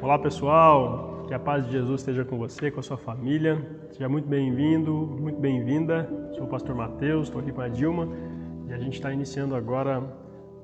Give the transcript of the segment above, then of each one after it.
Olá pessoal, que a paz de Jesus esteja com você, com a sua família. Seja muito bem-vindo, muito bem-vinda. Sou o pastor Mateus, estou aqui com a Dilma e a gente está iniciando agora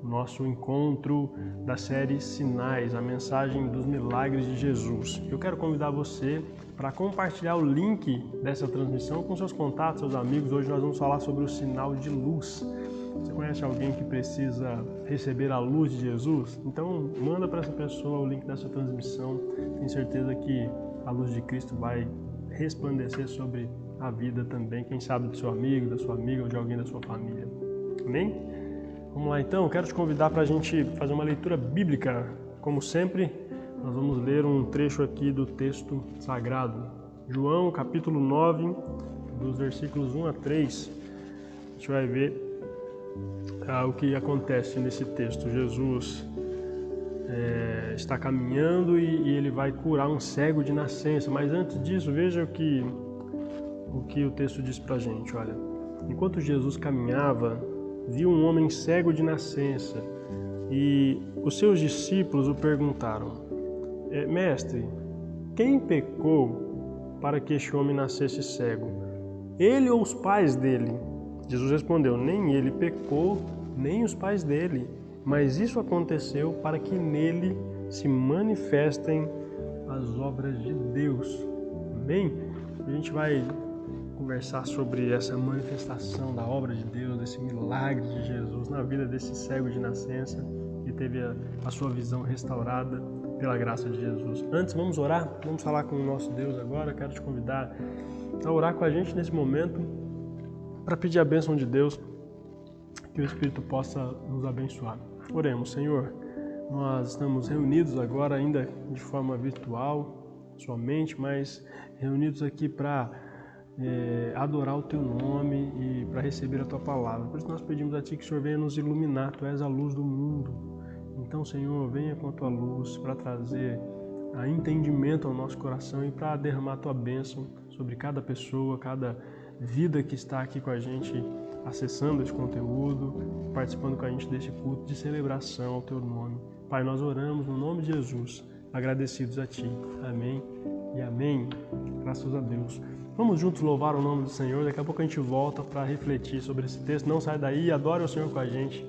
o nosso encontro da série Sinais, a mensagem dos milagres de Jesus. Eu quero convidar você para compartilhar o link dessa transmissão com seus contatos, seus amigos. Hoje nós vamos falar sobre o sinal de luz. Você conhece alguém que precisa receber a luz de Jesus? Então manda para essa pessoa o link dessa transmissão. Tenho certeza que a luz de Cristo vai resplandecer sobre a vida também, quem sabe do seu amigo, da sua amiga ou de alguém da sua família. Amém? Vamos lá então, eu quero te convidar para a gente fazer uma leitura bíblica. Como sempre, nós vamos ler um trecho aqui do texto sagrado. João capítulo 9, dos versículos 1 a 3. A gente vai ver o que acontece nesse texto. Jesus está caminhando e ele vai curar um cego de nascença. Mas antes disso, veja o que o texto diz pra gente. Olha, enquanto Jesus caminhava, viu um homem cego de nascença e os seus discípulos o perguntaram: Mestre, quem pecou para que este homem nascesse cego? Ele ou os pais dele? Jesus respondeu: nem ele pecou, nem os pais dele, mas isso aconteceu para que nele se manifestem as obras de Deus. Amém? A gente vai conversar sobre essa manifestação da obra de Deus, desse milagre de Jesus na vida desse cego de nascença que teve a sua visão restaurada pela graça de Jesus. Antes, vamos orar? Vamos falar com o nosso Deus agora. Quero te convidar a orar com a gente nesse momento para pedir a bênção de Deus, que o Espírito possa nos abençoar. Oremos. Senhor, nós estamos reunidos agora ainda de forma virtual somente, mas reunidos aqui para adorar o Teu nome e para receber a Tua palavra. Por isso nós pedimos a Ti que o Senhor venha nos iluminar. Tu és a luz do mundo. Então, Senhor, venha com a Tua luz para trazer entendimento ao nosso coração e para derramar a Tua bênção sobre cada pessoa, cada vida que está aqui com a gente, acessando esse conteúdo, participando com a gente desse culto de celebração ao Teu nome. Pai, nós oramos no nome de Jesus, agradecidos a Ti. Amém e amém. Graças a Deus. Vamos juntos louvar o nome do Senhor. Daqui a pouco a gente volta para refletir sobre esse texto. Não sai daí, adore o Senhor com a gente.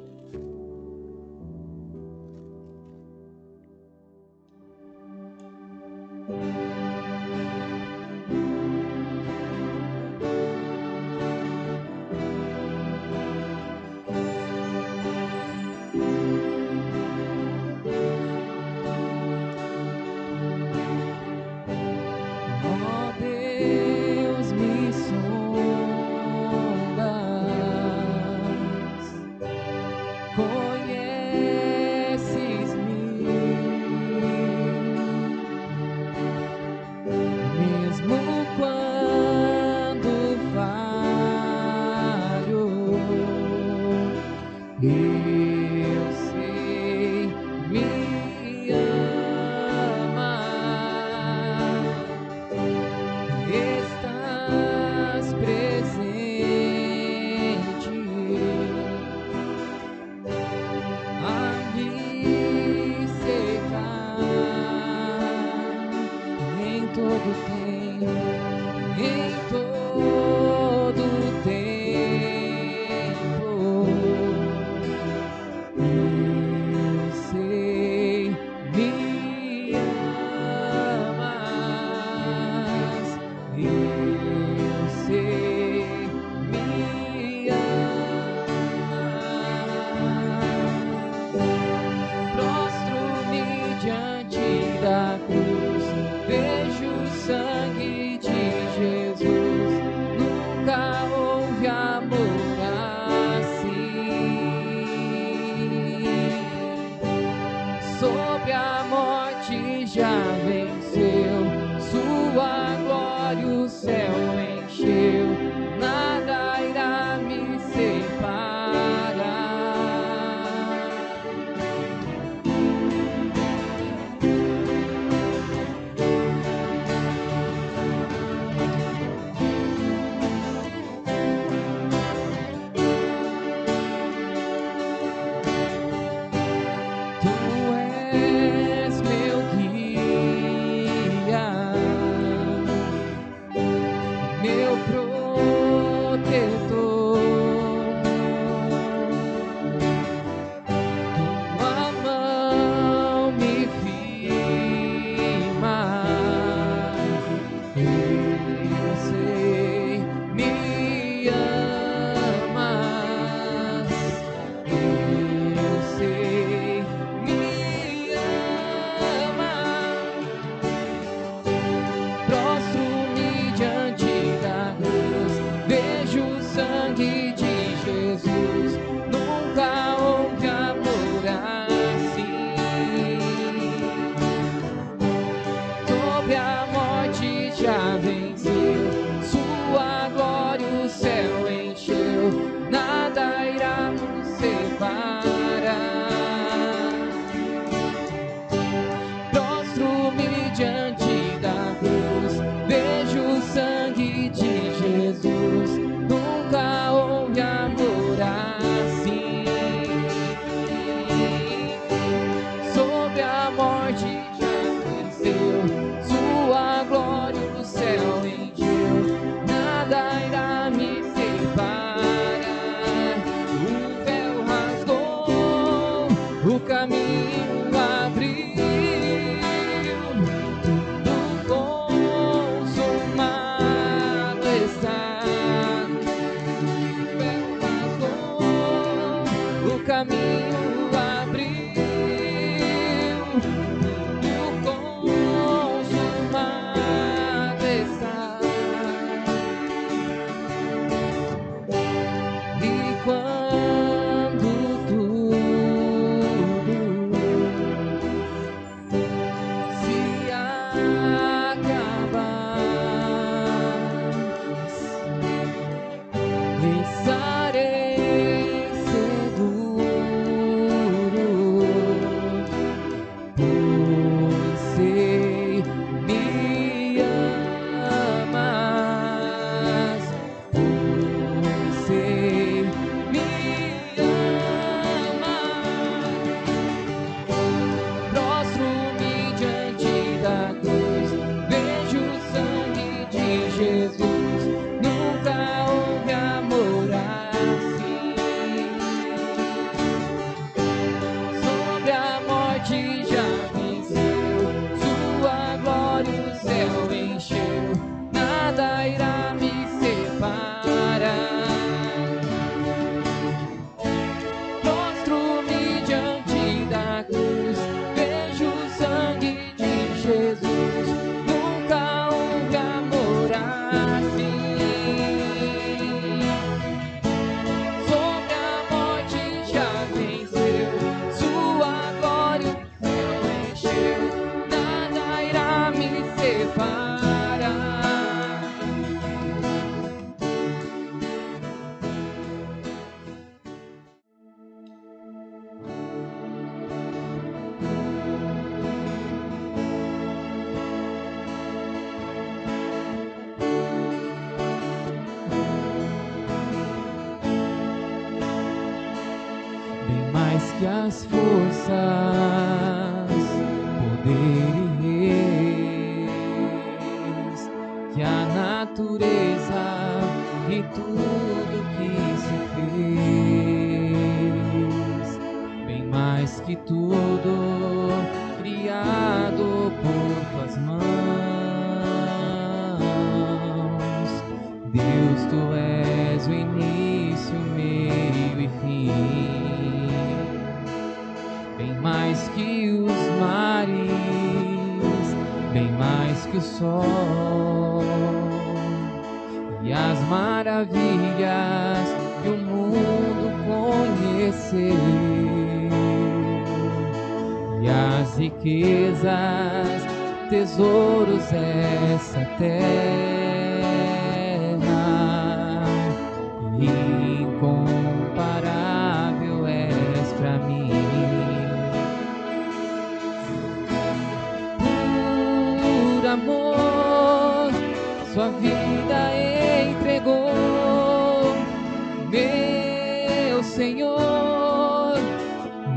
Tu és meu guia. Que as forças, poder e reis, que a natureza e tudo que se fez, bem mais que tudo criado por tuas mãos. Deus, tu és o início, meio e fim. Bem mais que os mares, bem mais que o sol e as maravilhas que o mundo conheceu, e as riquezas, tesouros dessa terra, incomparável és pra mim. Amor, sua vida entregou, meu Senhor,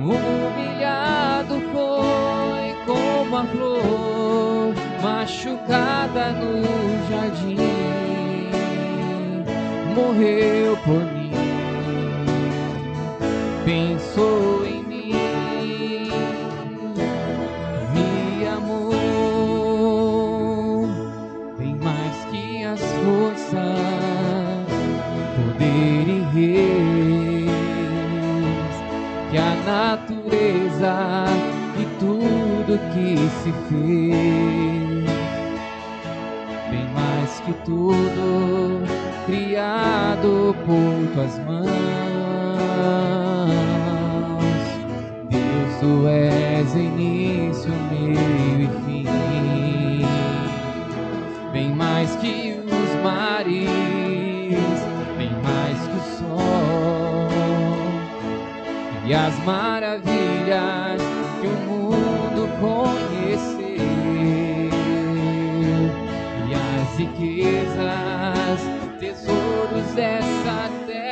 humilhado foi como a flor machucada no jardim, morreu por mim, pensou em mim, me amou. Forças, poder e reis, que a natureza e tudo que se fez, bem mais que tudo criado por tuas mãos. Deus, tu és início, meio e fim, bem mais que os mares, bem mais que o sol e as maravilhas que o mundo conheceu, e as riquezas, tesouros dessa terra,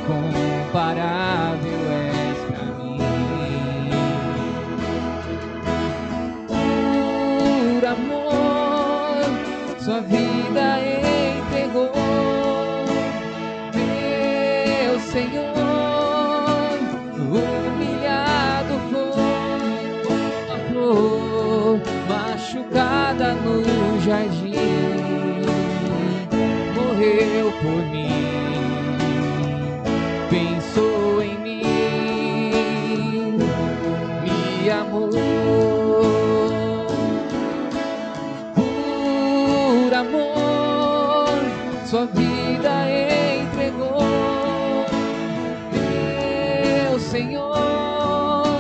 incomparável és pra mim. Por amor, sua vida entregou, meu Senhor, humilhado foi como a flor machucada no jardim, morreu por mim, pensou em mim, me amou. Por amor, sua vida entregou, meu Senhor,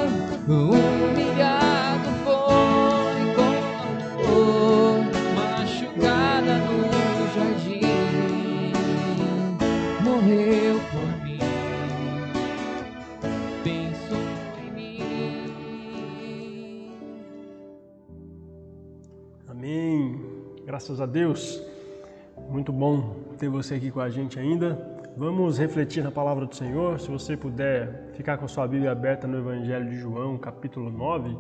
Graças a Deus. Muito bom ter você aqui com a gente ainda. Vamos refletir na palavra do Senhor. Se você puder ficar com a sua Bíblia aberta no Evangelho de João, capítulo 9,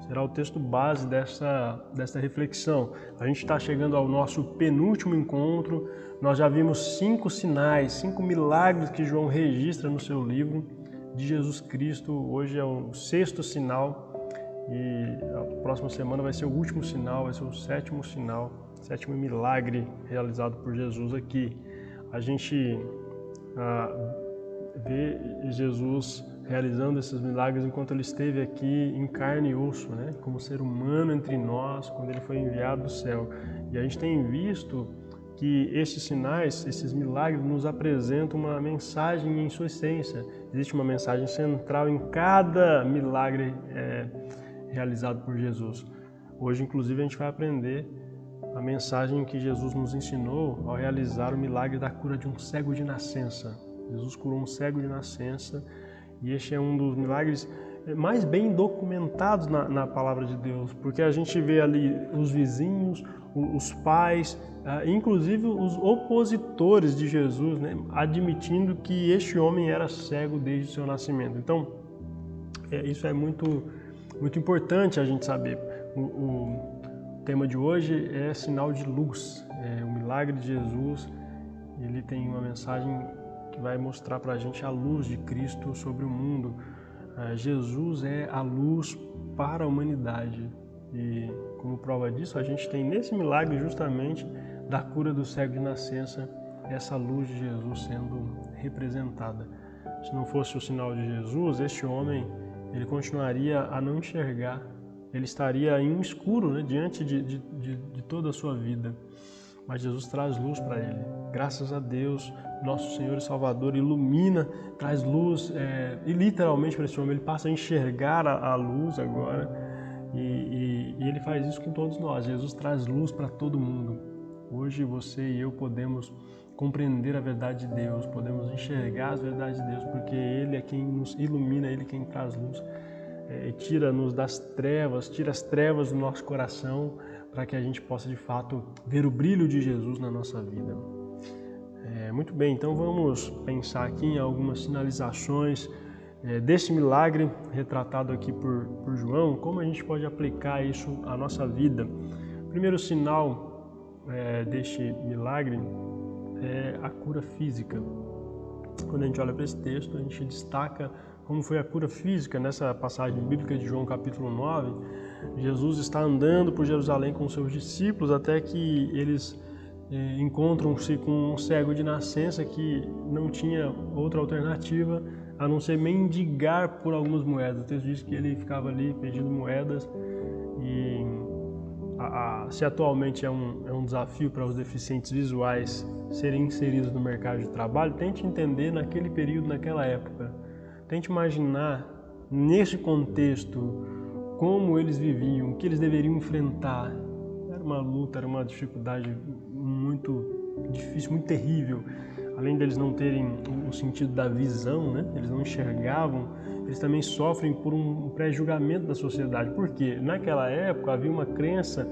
será o texto base dessa reflexão. A gente está chegando ao nosso penúltimo encontro. Nós já vimos 5 sinais, 5 milagres que João registra no seu livro de Jesus Cristo. Hoje é o 6º sinal e a próxima semana vai ser o último sinal, vai ser o 7º sinal, 7º milagre realizado por Jesus aqui. A gente vê Jesus realizando esses milagres enquanto ele esteve aqui em carne e osso, né? Como ser humano entre nós, quando ele foi enviado do céu. E a gente tem visto que esses sinais, esses milagres nos apresentam uma mensagem em sua essência. Existe uma mensagem central em cada milagre realizado por Jesus. Hoje, inclusive, a gente vai aprender a mensagem que Jesus nos ensinou ao realizar o milagre da cura de um cego de nascença. Jesus curou um cego de nascença e este é um dos milagres mais bem documentados na palavra de Deus, porque a gente vê ali os vizinhos, os pais, inclusive os opositores de Jesus, né, admitindo que este homem era cego desde o seu nascimento. Então, isso é muito importante a gente saber. O tema de hoje é sinal de luz. O milagre de Jesus, ele tem uma mensagem que vai mostrar para a gente a luz de Cristo sobre o mundo. Jesus é a luz para a humanidade. E como prova disso, a gente tem nesse milagre justamente da cura do cego de nascença, essa luz de Jesus sendo representada. Se não fosse o sinal de Jesus, este homem ele continuaria a não enxergar, ele estaria em um escuro, né, diante de toda a sua vida. Mas Jesus traz luz para ele. Graças a Deus, nosso Senhor e Salvador ilumina, traz luz, e literalmente para esse homem, ele passa a enxergar a luz agora, e ele faz isso com todos nós. Jesus traz luz para todo mundo. Hoje você e eu podemos compreender a verdade de Deus, podemos enxergar as verdades de Deus, porque Ele é quem nos ilumina, Ele é quem traz luz, tira-nos das trevas, tira as trevas do nosso coração, para que a gente possa de fato ver o brilho de Jesus na nossa vida. Muito bem, então vamos pensar aqui em algumas sinalizações desse milagre retratado aqui por João, como a gente pode aplicar isso à nossa vida. O primeiro sinal deste milagre é a cura física. Quando a gente olha para esse texto, a gente destaca como foi a cura física nessa passagem bíblica de João capítulo 9. Jesus está andando por Jerusalém com seus discípulos até que eles encontram-se com um cego de nascença que não tinha outra alternativa a não ser mendigar por algumas moedas. O texto diz que ele ficava ali pedindo moedas e se atualmente é um desafio para os deficientes visuais serem inseridos no mercado de trabalho, tente entender naquele período, naquela época. Tente imaginar, nesse contexto, como eles viviam, o que eles deveriam enfrentar. Era uma luta, era uma dificuldade muito difícil, muito terrível. Além deles não terem o sentido da visão, né? Eles não enxergavam, eles também sofrem por um pré-julgamento da sociedade. Por quê? Naquela época havia uma crença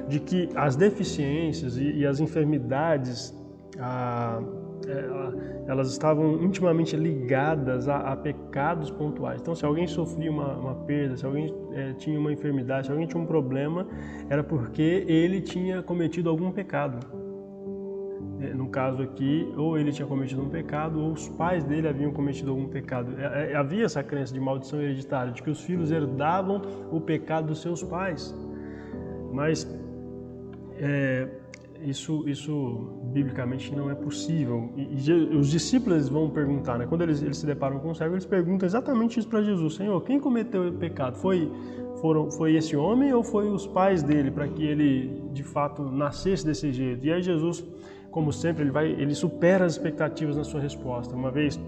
de que as deficiências e as enfermidades elas estavam intimamente ligadas a pecados pontuais. Então, se alguém sofria uma perda, se alguém tinha uma enfermidade, se alguém tinha um problema, era porque ele tinha cometido algum pecado. No caso aqui, ou ele tinha cometido um pecado, ou os pais dele haviam cometido algum pecado. Havia essa crença de maldição hereditária, de que os filhos herdavam o pecado dos seus pais. Mas isso biblicamente não é possível. E os discípulos vão perguntar, né? Quando eles se deparam com o cego, eles perguntam exatamente isso para Jesus: Senhor, quem cometeu o pecado? Foi esse homem ou foi os pais dele, para que ele de fato nascesse desse jeito? E aí Jesus, como sempre, ele supera as expectativas na sua resposta, uma vez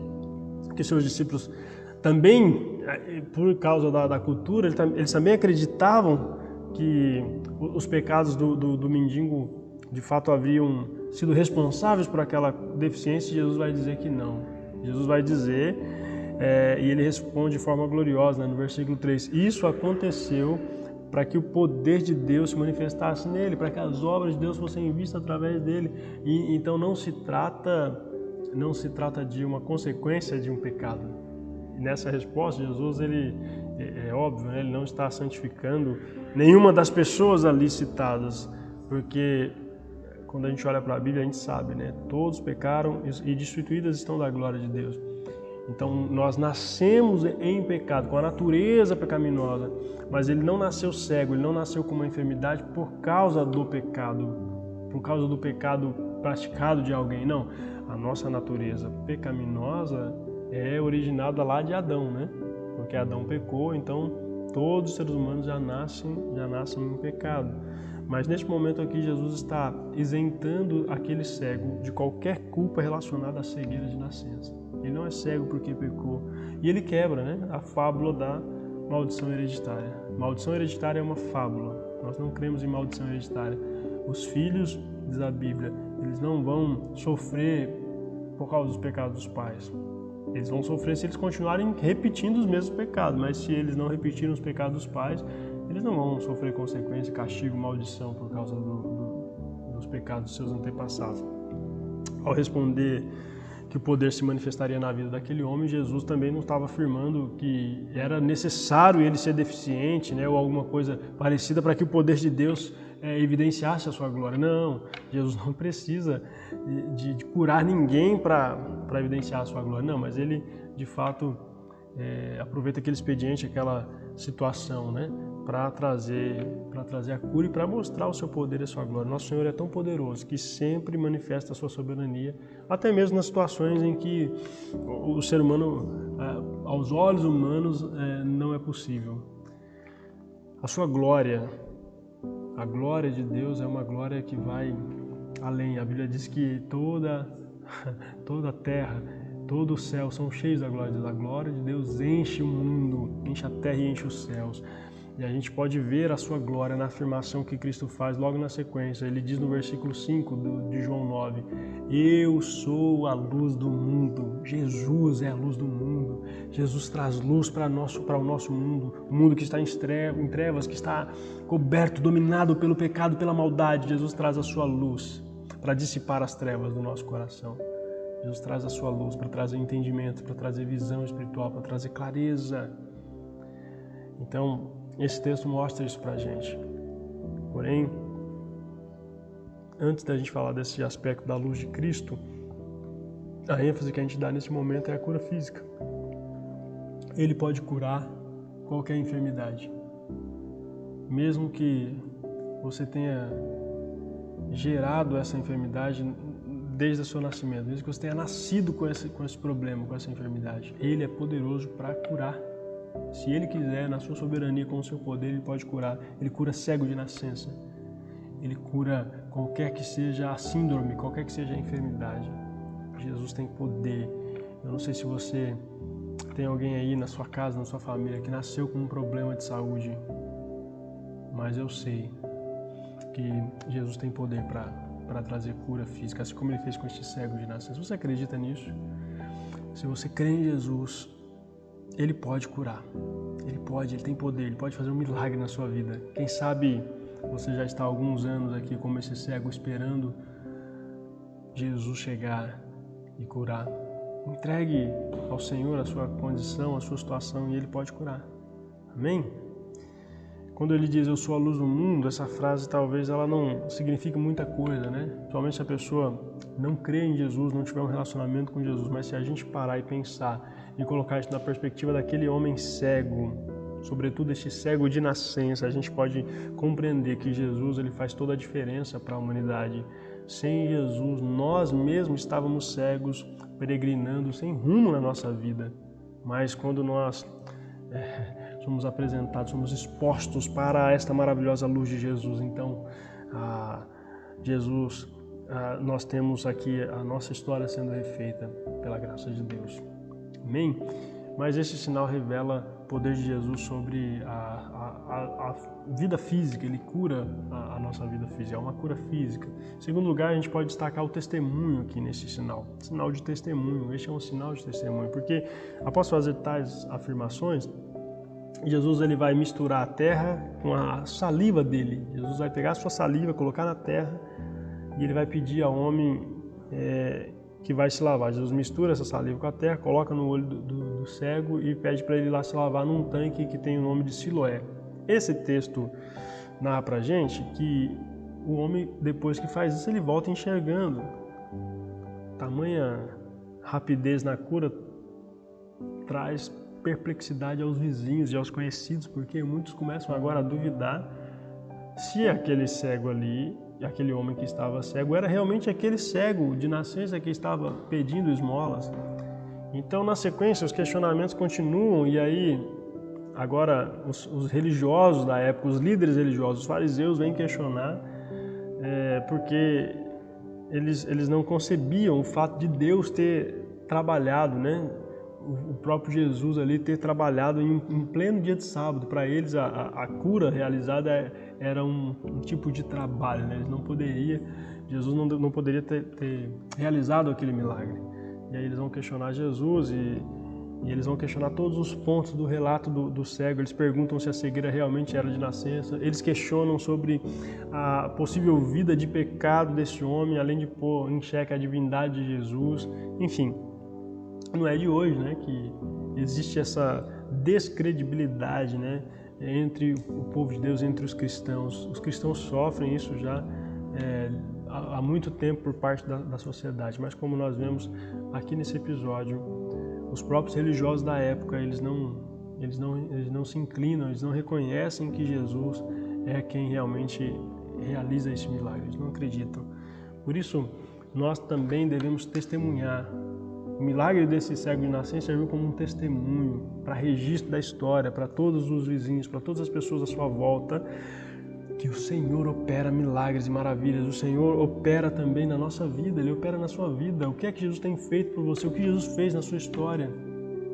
que seus discípulos também, por causa da cultura, eles também acreditavam que os pecados do mendigo de fato haviam sido responsáveis por aquela deficiência. Jesus vai dizer que não. Jesus vai dizer, e ele responde de forma gloriosa, né, no versículo 3, isso aconteceu para que o poder de Deus se manifestasse nele, para que as obras de Deus fossem vistas através dele. E então não se trata de uma consequência de um pecado. E nessa resposta, Jesus, ele é óbvio, né? Ele não está santificando nenhuma das pessoas ali citadas, porque quando a gente olha para a Bíblia, a gente sabe, né? Todos pecaram e destituídas estão da glória de Deus. Então, nós nascemos em pecado, com a natureza pecaminosa, mas ele não nasceu cego, ele não nasceu com uma enfermidade por causa do pecado praticado de alguém. Não, a nossa natureza pecaminosa é originada lá de Adão, né? Porque Adão pecou, então todos os seres humanos já nascem em pecado. Mas neste momento aqui, Jesus está isentando aquele cego de qualquer culpa relacionada à cegueira de nascença. Ele não é cego porque pecou. E ele quebra, né, a fábula da maldição hereditária. Maldição hereditária é uma fábula. Nós não cremos em maldição hereditária. Os filhos, diz a Bíblia, eles não vão sofrer por causa dos pecados dos pais. Eles vão sofrer se eles continuarem repetindo os mesmos pecados, mas se eles não repetirem os pecados dos pais, eles não vão sofrer consequência, castigo, maldição por causa dos pecados dos seus antepassados. Ao responder que o poder se manifestaria na vida daquele homem, Jesus também não estava afirmando que era necessário ele ser deficiente, né, ou alguma coisa parecida para que o poder de Deus evidenciasse a sua glória. Não, Jesus não precisa de curar ninguém para evidenciar a sua glória. Não, mas ele, de fato, aproveita aquele expediente, aquela situação, né, para trazer a cura e para mostrar o seu poder e a sua glória. Nosso Senhor é tão poderoso que sempre manifesta a sua soberania, até mesmo nas situações em que o ser humano, aos olhos humanos, não é possível. A sua glória, a glória de Deus é uma glória que vai além. A Bíblia diz que toda a terra, todo o céu são cheios da glória de Deus. A glória de Deus enche o mundo, enche a terra e enche os céus. E a gente pode ver a sua glória na afirmação que Cristo faz logo na sequência. Ele diz no versículo 5 de João 9, eu sou a luz do mundo. Jesus é a luz do mundo. Jesus traz luz para o nosso mundo, o mundo que está em trevas, que está coberto, dominado pelo pecado, pela maldade. Jesus traz a sua luz para dissipar as trevas do nosso coração. Jesus traz a sua luz para trazer entendimento, para trazer visão espiritual, para trazer clareza. Então, esse texto mostra isso para a gente. Porém, antes da gente falar desse aspecto da luz de Cristo, a ênfase que a gente dá nesse momento é a cura física. Ele pode curar qualquer enfermidade. Mesmo que você tenha gerado essa enfermidade desde o seu nascimento, mesmo que você tenha nascido com esse problema, com essa enfermidade, Ele é poderoso para curar. Se Ele quiser, na sua soberania, com o seu poder, Ele pode curar. Ele cura cego de nascença. Ele cura qualquer que seja a síndrome, qualquer que seja a enfermidade. Jesus tem poder. Eu não sei se você tem alguém aí na sua casa, na sua família, que nasceu com um problema de saúde, mas eu sei que Jesus tem poder para trazer cura física, assim como Ele fez com este cego de nascença. Se você acredita nisso, se você crê em Jesus, Ele pode curar, Ele tem poder, Ele pode fazer um milagre na sua vida. Quem sabe você já está há alguns anos aqui como esse cego esperando Jesus chegar e curar. Entregue ao Senhor a sua condição, a sua situação e Ele pode curar. Amém? Quando Ele diz, eu sou a luz do mundo, essa frase talvez ela não signifique muita coisa, né? Principalmente se a pessoa não crê em Jesus, não tiver um relacionamento com Jesus. Mas se a gente parar e pensar e colocar isso na perspectiva daquele homem cego, sobretudo este cego de nascença, a gente pode compreender que Jesus ele faz toda a diferença para a humanidade. Sem Jesus, nós mesmos estávamos cegos, peregrinando, sem rumo na nossa vida. Mas quando nós somos apresentados, somos expostos para esta maravilhosa luz de Jesus, então, Jesus, nós temos aqui a nossa história sendo refeita pela graça de Deus. Amém? Mas esse sinal revela o poder de Jesus sobre a vida física. Ele cura a nossa vida física, é uma cura física. Em segundo lugar, a gente pode destacar o testemunho aqui nesse sinal. Sinal de testemunho, este é um sinal de testemunho, porque após fazer tais afirmações, Jesus ele vai misturar a terra com a saliva dele. Jesus vai pegar a sua saliva, colocar na terra e ele vai pedir ao homem que vai se lavar. Jesus mistura essa saliva com a terra, coloca no olho do cego e pede para ele ir lá se lavar num tanque que tem o nome de Siloé. Esse texto narra pra gente que o homem, depois que faz isso, ele volta enxergando. Tamanha rapidez na cura traz perplexidade aos vizinhos e aos conhecidos, porque muitos começam agora a duvidar se aquele cego ali, aquele homem que estava cego, era realmente aquele cego de nascença que estava pedindo esmolas. Então, na sequência, os questionamentos continuam e aí, agora, os religiosos da época, os líderes religiosos, os fariseus, vêm questionar porque eles não concebiam o fato de Deus ter trabalhado, né? O próprio Jesus ali ter trabalhado em pleno dia de sábado. Para eles a cura realizada era um tipo de trabalho, né? Jesus não poderia ter realizado aquele milagre. E aí eles vão questionar Jesus e eles vão questionar todos os pontos do relato do cego. Eles perguntam se a cegueira realmente era de nascença. Eles questionam sobre a possível vida de pecado desse homem, além de pôr em xeque a divindade de Jesus. Enfim, não é de hoje, né, que existe essa descredibilidade, né, entre o povo de Deus, entre os cristãos. Os cristãos sofrem isso já há muito tempo por parte da sociedade, mas como nós vemos aqui nesse episódio, os próprios religiosos da época, eles não se inclinam, eles não reconhecem que Jesus é quem realmente realiza esse milagre, eles não acreditam. Por isso, nós também devemos testemunhar. O milagre desse cego de nascença serviu como um testemunho para registro da história, para todos os vizinhos, para todas as pessoas à sua volta, que o Senhor opera milagres e maravilhas. O Senhor opera também na nossa vida, Ele opera na sua vida. O que é que Jesus tem feito por você? O que Jesus fez na sua história?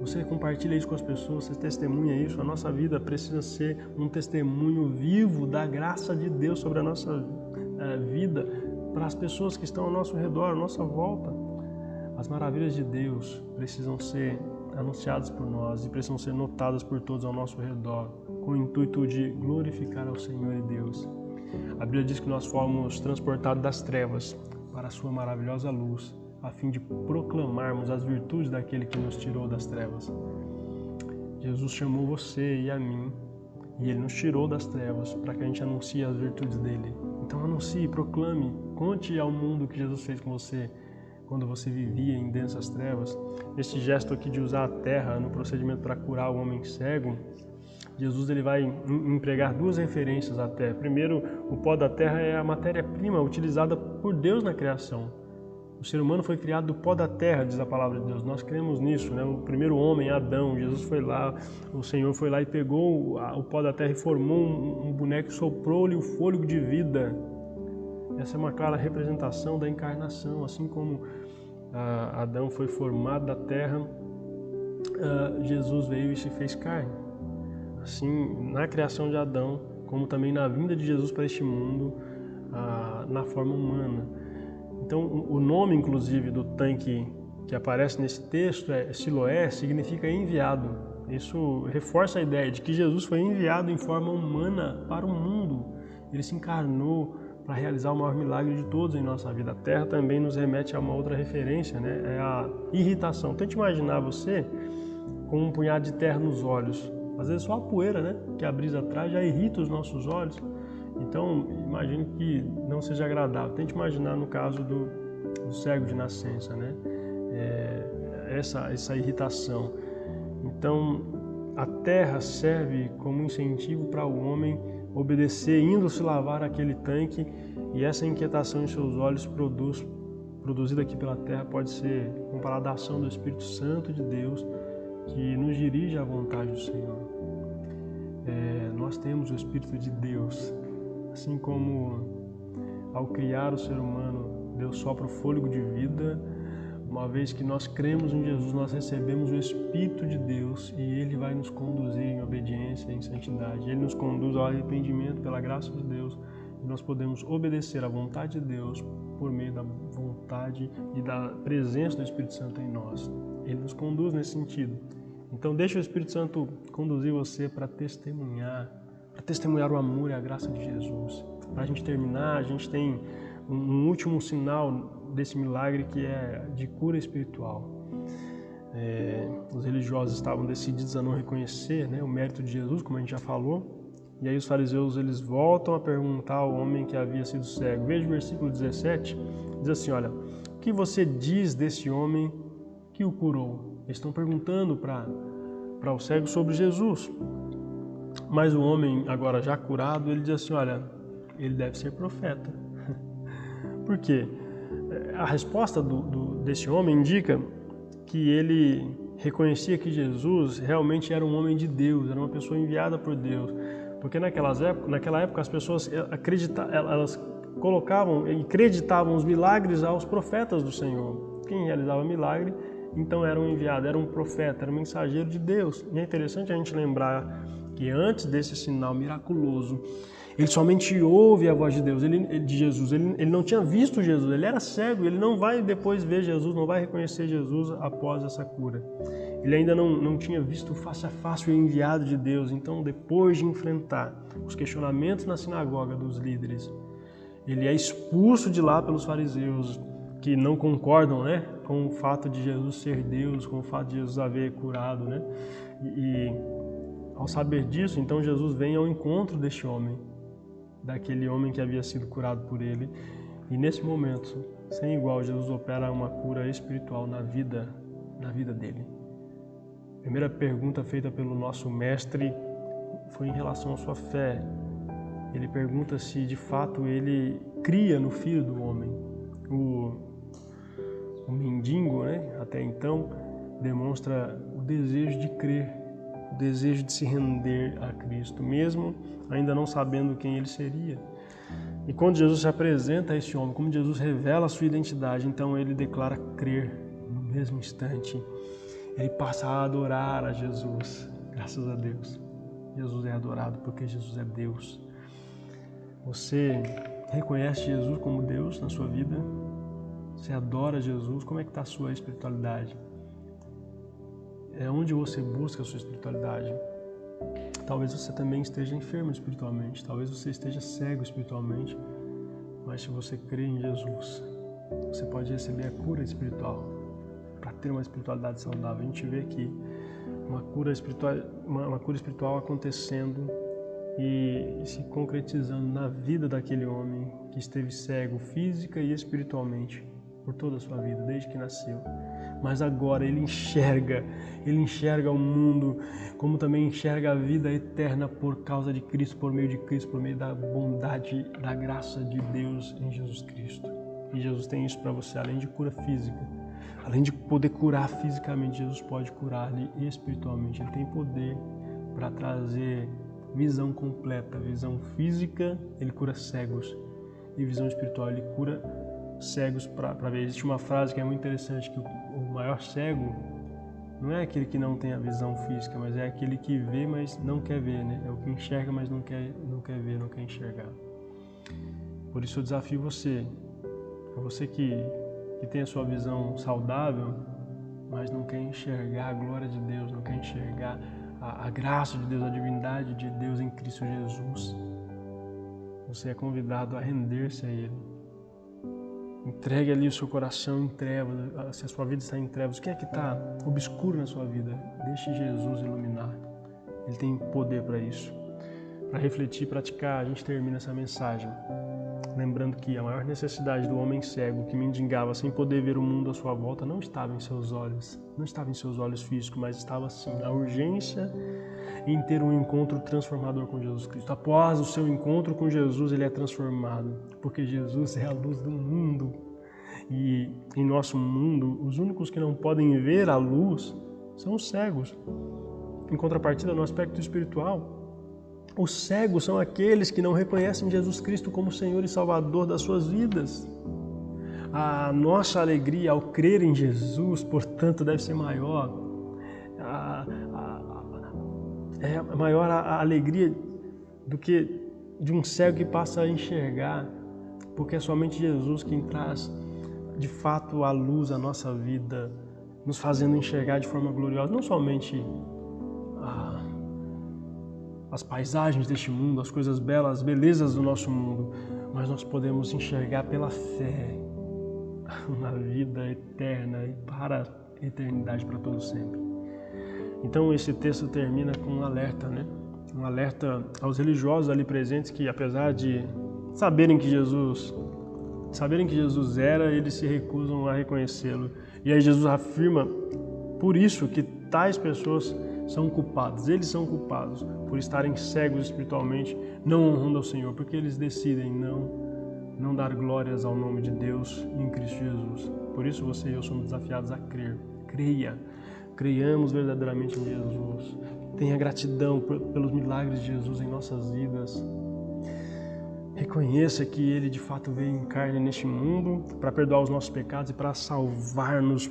Você compartilha isso com as pessoas, você testemunha isso. A nossa vida precisa ser um testemunho vivo da graça de Deus sobre a nossa vida, para as pessoas que estão ao nosso redor, à nossa volta. As maravilhas de Deus precisam ser anunciadas por nós e precisam ser notadas por todos ao nosso redor, com o intuito de glorificar ao Senhor e Deus. A Bíblia diz que nós fomos transportados das trevas para a sua maravilhosa luz, a fim de proclamarmos as virtudes daquele que nos tirou das trevas. Jesus chamou você e a mim, e Ele nos tirou das trevas para que a gente anuncie as virtudes dele. Então anuncie, proclame, conte ao mundo o que Jesus fez com você quando você vivia em densas trevas. Nesse gesto aqui de usar a terra no procedimento para curar o homem cego, Jesus ele vai empregar duas referências à terra. Primeiro, o pó da terra é a matéria-prima utilizada por Deus na criação. O ser humano foi criado do pó da terra, diz a palavra de Deus. Nós cremos nisso, né? O primeiro homem, Adão, Jesus foi lá, o Senhor foi lá e pegou o pó da terra e formou um boneco e soprou-lhe o fôlego de vida. Essa é uma clara representação da encarnação, assim como Adão foi formado da terra, Jesus veio e se fez carne. Assim, na criação de Adão, como também na vinda de Jesus para este mundo, na forma humana. Então, o nome, inclusive, do tanque que aparece nesse texto é Siloé, significa enviado. Isso reforça a ideia de que Jesus foi enviado em forma humana para o mundo. Ele se encarnou para realizar o maior milagre de todos em nossa vida. A terra também nos remete a uma outra referência, né? É a irritação. Tente imaginar você com um punhado de terra nos olhos. Às vezes só a poeira, né, que a brisa traz já irrita os nossos olhos. Então, imagine que não seja agradável. Tente imaginar no caso do cego de nascença, né? Essa irritação. Então, a terra serve como incentivo para o homem obedecer, indo se lavar aquele tanque, e essa inquietação em seus olhos produzida aqui pela terra pode ser comparada à ação do Espírito Santo de Deus, que nos dirige à vontade do Senhor. Nós temos o Espírito de Deus, assim como ao criar o ser humano, Deus sopra o fôlego de vida. Uma vez que nós cremos em Jesus, nós recebemos o Espírito de Deus e Ele vai nos conduzir em obediência, em santidade. Ele nos conduz ao arrependimento pela graça de Deus e nós podemos obedecer à vontade de Deus por meio da vontade e da presença do Espírito Santo em nós. Ele nos conduz nesse sentido. Então deixa o Espírito Santo conduzir você para testemunhar o amor e a graça de Jesus. Para a gente terminar, a gente tem um último sinal desse milagre que é de cura espiritual. Os religiosos estavam decididos a não reconhecer, né, o mérito de Jesus, como a gente já falou. E aí os fariseus eles voltam a perguntar ao homem que havia sido cego. Veja o versículo 17, diz assim, olha, o que você diz desse homem que o curou? Eles estão perguntando para o cego sobre Jesus. Mas o homem, agora já curado, ele diz assim, olha, ele deve ser profeta. Por quê? A resposta desse homem indica que ele reconhecia que Jesus realmente era um homem de Deus, era uma pessoa enviada por Deus. Porque naquela época as pessoas elas colocavam e acreditavam os milagres aos profetas do Senhor. Quem realizava milagre, então era um enviado, era um profeta, era um mensageiro de Deus. E é interessante a gente lembrar que antes desse sinal miraculoso, ele somente ouve a voz de Deus, de Jesus. Ele não tinha visto Jesus, ele era cego, ele não vai depois ver Jesus, não vai reconhecer Jesus após essa cura. Ele ainda não tinha visto face a face o enviado de Deus. Então, depois de enfrentar os questionamentos na sinagoga dos líderes, ele é expulso de lá pelos fariseus, que não concordam, né, com o fato de Jesus ser Deus, com o fato de Jesus haver curado, né? E ao saber disso, então Jesus vem ao encontro deste homem, daquele homem que havia sido curado por ele. E nesse momento, sem igual, Jesus opera uma cura espiritual na vida dele. A primeira pergunta feita pelo nosso mestre foi em relação à sua fé. Ele pergunta se de fato ele cria no Filho do Homem. O mendigo, né, até então, demonstra o desejo de crer, o desejo de se render a Cristo, mesmo ainda não sabendo quem ele seria. E quando Jesus se apresenta a esse homem, como Jesus revela a sua identidade, então ele declara crer no mesmo instante. Ele passa a adorar a Jesus, graças a Deus. Jesus é adorado porque Jesus é Deus. Você reconhece Jesus como Deus na sua vida? Você adora Jesus? Como é que está a sua espiritualidade? É onde você busca a sua espiritualidade? Talvez você também esteja enfermo espiritualmente, talvez você esteja cego espiritualmente, mas se você crê em Jesus, você pode receber a cura espiritual para ter uma espiritualidade saudável. A gente vê aqui uma cura espiritual acontecendo e se concretizando na vida daquele homem que esteve cego física e espiritualmente por toda a sua vida, desde que nasceu. Mas agora ele enxerga o mundo, como também enxerga a vida eterna por causa de Cristo, por meio de Cristo, por meio da bondade, da graça de Deus em Jesus Cristo. E Jesus tem isso para você, além de cura física, além de poder curar fisicamente, Jesus pode curar-lhe espiritualmente. Ele tem poder para trazer visão completa, visão física, ele cura cegos, e visão espiritual, ele cura cegos para ver. Existe uma frase que é muito interessante, que o maior cego não é aquele que não tem a visão física, mas é aquele que vê, mas não quer ver, né? É o que enxerga, mas não quer ver, não quer enxergar. Por isso eu desafio você que tem a sua visão saudável, mas não quer enxergar a glória de Deus, não quer enxergar a graça de Deus, a divindade de Deus em Cristo Jesus. Você é convidado a render-se a Ele. Entregue ali o seu coração em trevas. Se a sua vida está em trevas, o que é que está obscuro na sua vida? Deixe Jesus iluminar. Ele tem poder para isso. Para refletir e praticar, a gente termina essa mensagem lembrando que a maior necessidade do homem cego que mendigava sem poder ver o mundo à sua volta não estava em seus olhos, não estava em seus olhos físicos, mas estava sim na urgência em ter um encontro transformador com Jesus Cristo. Após o seu encontro com Jesus, ele é transformado, porque Jesus é a luz do mundo. E em nosso mundo, os únicos que não podem ver a luz são os cegos. Em contrapartida, no aspecto espiritual, os cegos são aqueles que não reconhecem Jesus Cristo como Senhor e Salvador das suas vidas. A nossa alegria ao crer em Jesus, portanto, deve ser maior. É maior a alegria do que de um cego que passa a enxergar, porque é somente Jesus quem traz de fato a luz à nossa vida nos fazendo enxergar de forma gloriosa não somente as paisagens deste mundo, as coisas belas, as belezas do nosso mundo, mas nós podemos enxergar pela fé na vida eterna e para a eternidade, para todo sempre. Então esse texto termina com um alerta, né? Um alerta aos religiosos ali presentes que, apesar de saberem que Jesus era, eles se recusam a reconhecê-lo. E aí Jesus afirma, por isso, que tais pessoas são culpados, eles são culpados por estarem cegos espiritualmente, não honrando ao Senhor, porque eles decidem não dar glórias ao nome de Deus em Cristo Jesus. Por isso você e eu somos desafiados a crer. Creiamos verdadeiramente em Jesus. Tenha gratidão pelos milagres de Jesus em nossas vidas. Reconheça que Ele de fato veio em carne neste mundo para perdoar os nossos pecados e para salvar-nos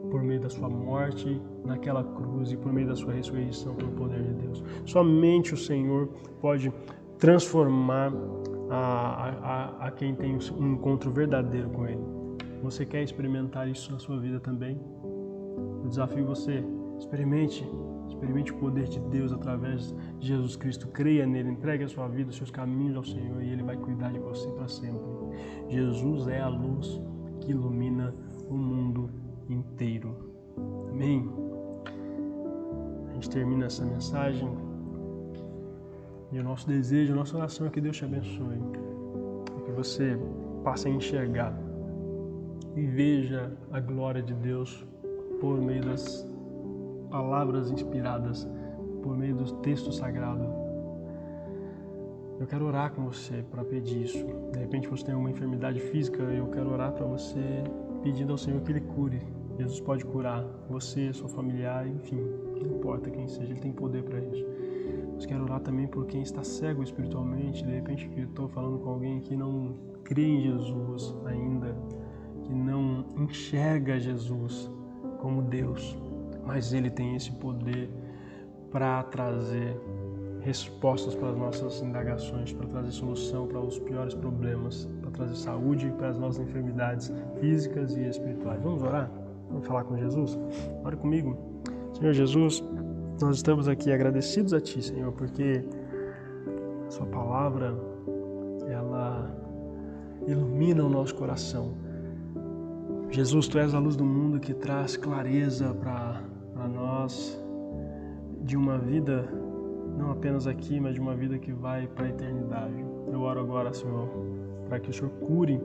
por meio da sua morte naquela cruz e por meio da sua ressurreição pelo poder de Deus. Somente o Senhor pode transformar a quem tem um encontro verdadeiro com Ele. Você quer experimentar isso na sua vida também? Eu desafio você, experimente o poder de Deus através de Jesus Cristo. Creia nele, entregue a sua vida, os seus caminhos ao Senhor e Ele vai cuidar de você para sempre. Jesus é a luz que ilumina o mundo inteiro. Amém? A gente termina essa mensagem e o nosso desejo, a nossa oração é que Deus te abençoe, que você passe a enxergar e veja a glória de Deus por meio das palavras inspiradas, por meio do texto sagrado. Eu quero orar com você para pedir isso. De repente você tem uma enfermidade física, eu quero orar para você pedindo ao Senhor que Ele cure. Jesus pode curar você, seu familiar, enfim, não importa quem seja, Ele tem poder para isso. Mas quero orar também por quem está cego espiritualmente, de repente eu estou falando com alguém que não crê em Jesus ainda, que não enxerga Jesus como Deus, mas Ele tem esse poder para trazer respostas para as nossas indagações, para trazer solução para os piores problemas, para trazer saúde para as nossas enfermidades físicas e espirituais. Vamos orar? Vamos falar com Jesus? Ore comigo. Senhor Jesus, nós estamos aqui agradecidos a Ti, Senhor, porque a Sua palavra, ela ilumina o nosso coração. Jesus, Tu és a luz do mundo que traz clareza para nós de uma vida, não apenas aqui, mas de uma vida que vai para a eternidade. Eu oro agora, Senhor, para que o Senhor cure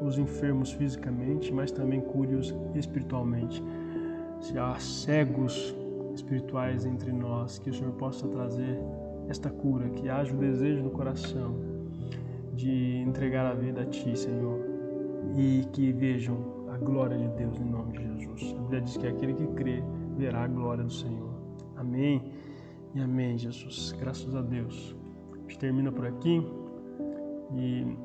os enfermos fisicamente, mas também cure-os espiritualmente. Se há cegos espirituais entre nós, que o Senhor possa trazer esta cura, que haja o desejo no coração de entregar a vida a Ti, Senhor, e que vejam a glória de Deus em nome de Jesus. A Bíblia diz que aquele que crê verá a glória do Senhor. Amém e amém, Jesus. Graças a Deus. A gente termina por aqui e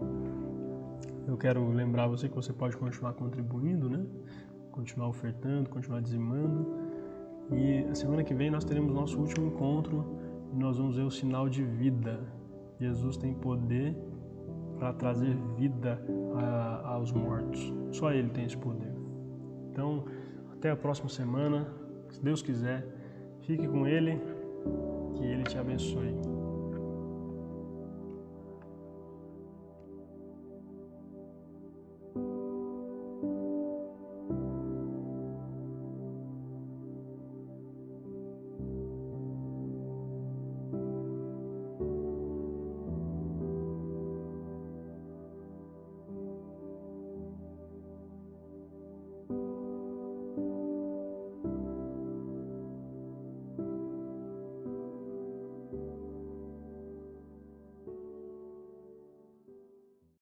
eu quero lembrar você que você pode continuar contribuindo, né? Continuar ofertando, continuar dizimando. E a semana que vem nós teremos nosso último encontro e nós vamos ver o sinal de vida. Jesus tem poder para trazer vida aos mortos. Só Ele tem esse poder. Então, até a próxima semana. Se Deus quiser, fique com Ele, que Ele te abençoe.